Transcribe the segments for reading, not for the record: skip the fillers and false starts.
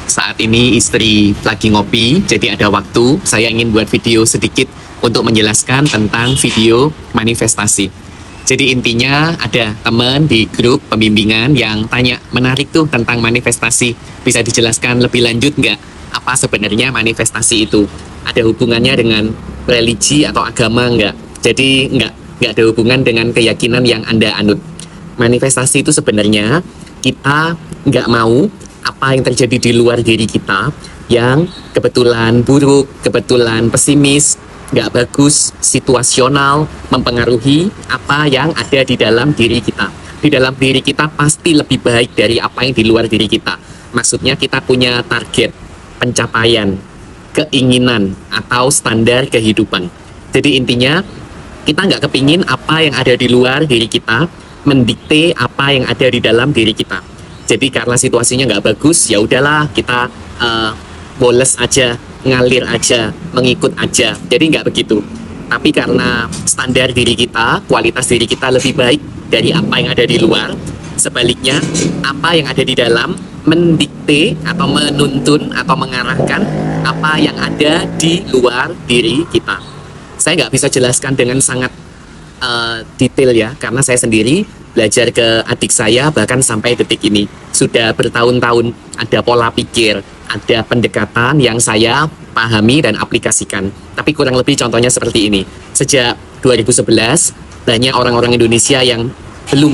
Saat ini istri lagi ngopi, jadi ada waktu. Saya ingin buat video sedikit untuk menjelaskan tentang video manifestasi. Jadi intinya ada teman di grup pembimbingan yang tanya, menarik tuh tentang manifestasi. Bisa dijelaskan lebih lanjut nggak? Apa sebenarnya manifestasi itu? Ada hubungannya dengan religi atau agama nggak? Jadi nggak ada hubungan dengan keyakinan yang Anda anut. Manifestasi itu sebenarnya kita nggak mau apa yang terjadi di luar diri kita yang kebetulan buruk, kebetulan pesimis, nggak bagus, situasional, mempengaruhi apa yang ada di dalam diri kita. Di dalam diri kita pasti lebih baik dari apa yang di luar diri kita. Maksudnya kita punya target, pencapaian, keinginan, atau standar kehidupan. Jadi intinya kita nggak kepingin apa yang ada di luar diri kita mendikte apa yang ada di dalam diri kita. Jadi karena situasinya nggak bagus, ya udahlah kita boles aja, ngalir aja, mengikut aja. Jadi nggak begitu. Tapi karena standar diri kita, kualitas diri kita lebih baik dari apa yang ada di luar, sebaliknya apa yang ada di dalam mendikte atau menuntun atau mengarahkan apa yang ada di luar diri kita. Saya nggak bisa jelaskan dengan sangat detail ya, karena saya sendiri belajar ke adik saya bahkan sampai detik ini. Sudah bertahun-tahun ada pola pikir, ada pendekatan yang saya pahami dan aplikasikan. Tapi kurang lebih contohnya seperti ini. Sejak 2011, banyak orang-orang Indonesia yang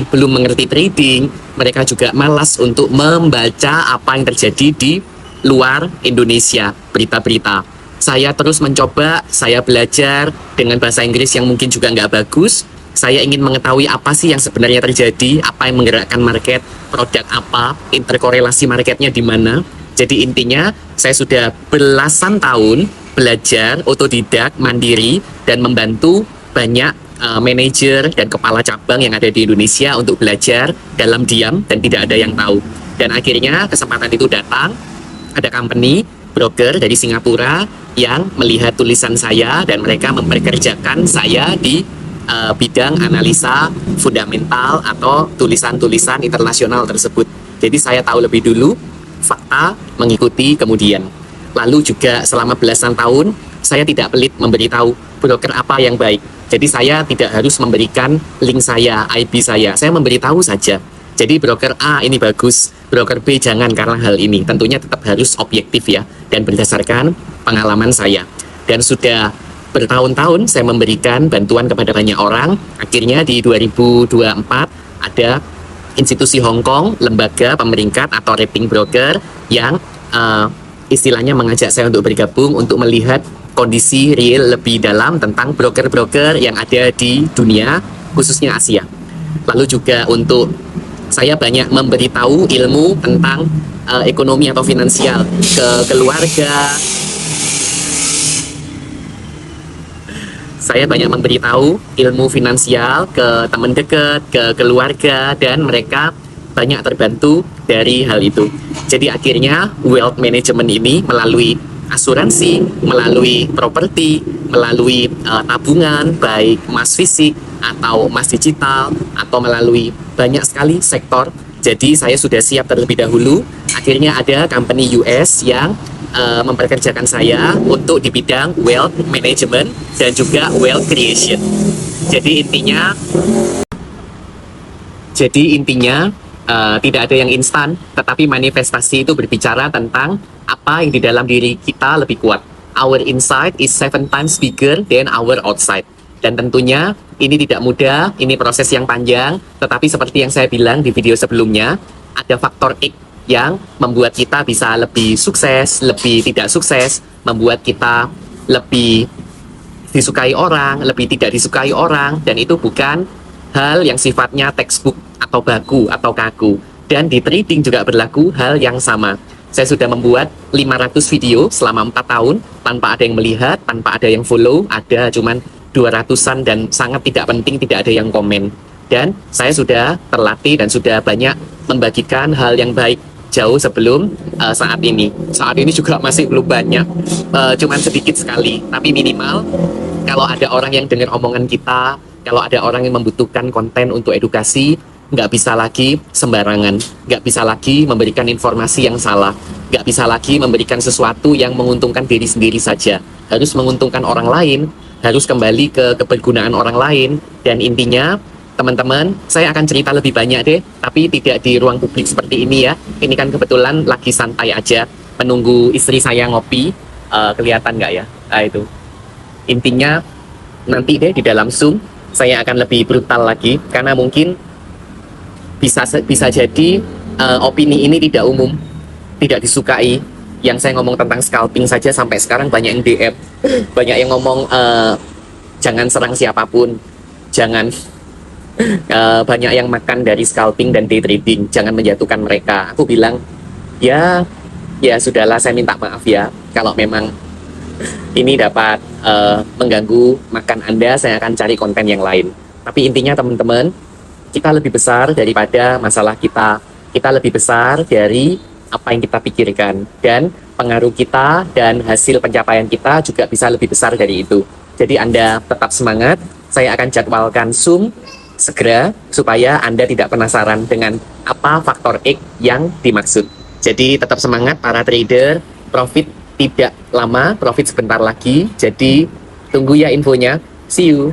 belum mengerti trading, mereka juga malas untuk membaca apa yang terjadi di luar Indonesia, berita-berita. Saya terus mencoba, saya belajar dengan bahasa Inggris yang mungkin juga nggak bagus. Saya ingin mengetahui apa sih yang sebenarnya terjadi, apa yang menggerakkan market, produk apa, interkorelasi marketnya di mana. Jadi intinya saya sudah belasan tahun belajar otodidak, mandiri, dan membantu banyak manajer dan kepala cabang yang ada di Indonesia untuk belajar dalam diam dan tidak ada yang tahu. Dan akhirnya kesempatan itu datang, ada company broker dari Singapura yang melihat tulisan saya dan mereka memperkerjakan saya di bidang analisa fundamental atau tulisan-tulisan internasional tersebut. Jadi saya tahu lebih dulu, fakta mengikuti kemudian. Lalu juga selama belasan tahun saya tidak pelit memberitahu broker apa yang baik. Jadi saya tidak harus memberikan link saya, IP saya memberitahu saja. Jadi broker A ini bagus, broker B jangan karena hal ini. Tentunya tetap harus objektif ya, dan berdasarkan pengalaman saya. Dan sudah bertahun-tahun saya memberikan bantuan kepada banyak orang. Akhirnya di 2024 ada institusi Hong Kong, lembaga pemeringkat atau rating broker yang istilahnya mengajak saya untuk bergabung untuk melihat kondisi real lebih dalam tentang broker-broker yang ada di dunia, khususnya Asia. Lalu juga untuk saya banyak memberitahu ilmu tentang ekonomi atau finansial ke keluarga. Saya banyak memberitahu ilmu finansial ke teman dekat, ke keluarga, dan mereka banyak terbantu dari hal itu. Jadi akhirnya wealth management ini melalui asuransi, melalui properti, melalui tabungan, baik emas fisik atau emas digital, atau melalui banyak sekali sektor. Jadi saya sudah siap terlebih dahulu. Akhirnya ada company US yang memperkerjakan saya untuk di bidang wealth management dan juga wealth creation. Jadi intinya tidak ada yang instan, tetapi manifestasi itu berbicara tentang apa yang di dalam diri kita lebih kuat. Our inside is 7 times bigger than our outside. Dan tentunya ini tidak mudah, ini proses yang panjang, tetapi seperti yang saya bilang di video sebelumnya, ada faktor X yang membuat kita bisa lebih sukses, lebih tidak sukses, membuat kita lebih disukai orang, lebih tidak disukai orang, dan itu bukan hal yang sifatnya textbook atau baku atau kaku. Dan di trading juga berlaku hal yang sama. Saya sudah membuat 500 video selama 4 tahun tanpa ada yang melihat, tanpa ada yang follow, ada cuman 200-an dan sangat tidak penting, tidak ada yang komen. Dan saya sudah terlatih dan sudah banyak membagikan hal yang baik jauh sebelum saat ini. Saat ini juga masih belum banyak, cuman sedikit sekali, tapi minimal kalau ada orang yang dengar omongan kita, kalau ada orang yang membutuhkan konten untuk edukasi, nggak bisa lagi sembarangan, nggak bisa lagi memberikan informasi yang salah, nggak bisa lagi memberikan sesuatu yang menguntungkan diri sendiri saja, harus menguntungkan orang lain, harus kembali ke kebergunaan orang lain. Dan intinya, teman-teman, saya akan cerita lebih banyak deh, tapi tidak di ruang publik seperti ini ya. Ini kan kebetulan lagi santai aja, menunggu istri saya ngopi. Kelihatan nggak ya? Nah, itu. Intinya, nanti deh di dalam Zoom, saya akan lebih brutal lagi, karena mungkin bisa jadi opini ini tidak umum, tidak disukai. Yang saya ngomong tentang scalping saja sampai sekarang banyak yang DM, banyak yang ngomong jangan serang siapapun, jangan banyak yang makan dari scalping dan day trading, jangan menjatuhkan mereka. Aku bilang ya sudahlah, saya minta maaf ya kalau memang ini dapat mengganggu makan Anda. Saya akan cari konten yang lain. Tapi intinya teman-teman, kita lebih besar daripada masalah kita. Kita lebih besar dari apa yang kita pikirkan. Dan pengaruh kita dan hasil pencapaian kita juga bisa lebih besar dari itu. Jadi Anda tetap semangat. Saya akan jadwalkan Zoom segera supaya Anda tidak penasaran dengan apa faktor X yang dimaksud. Jadi tetap semangat para trader. Profit tidak lama, profit sebentar lagi. Jadi tunggu ya infonya. See you.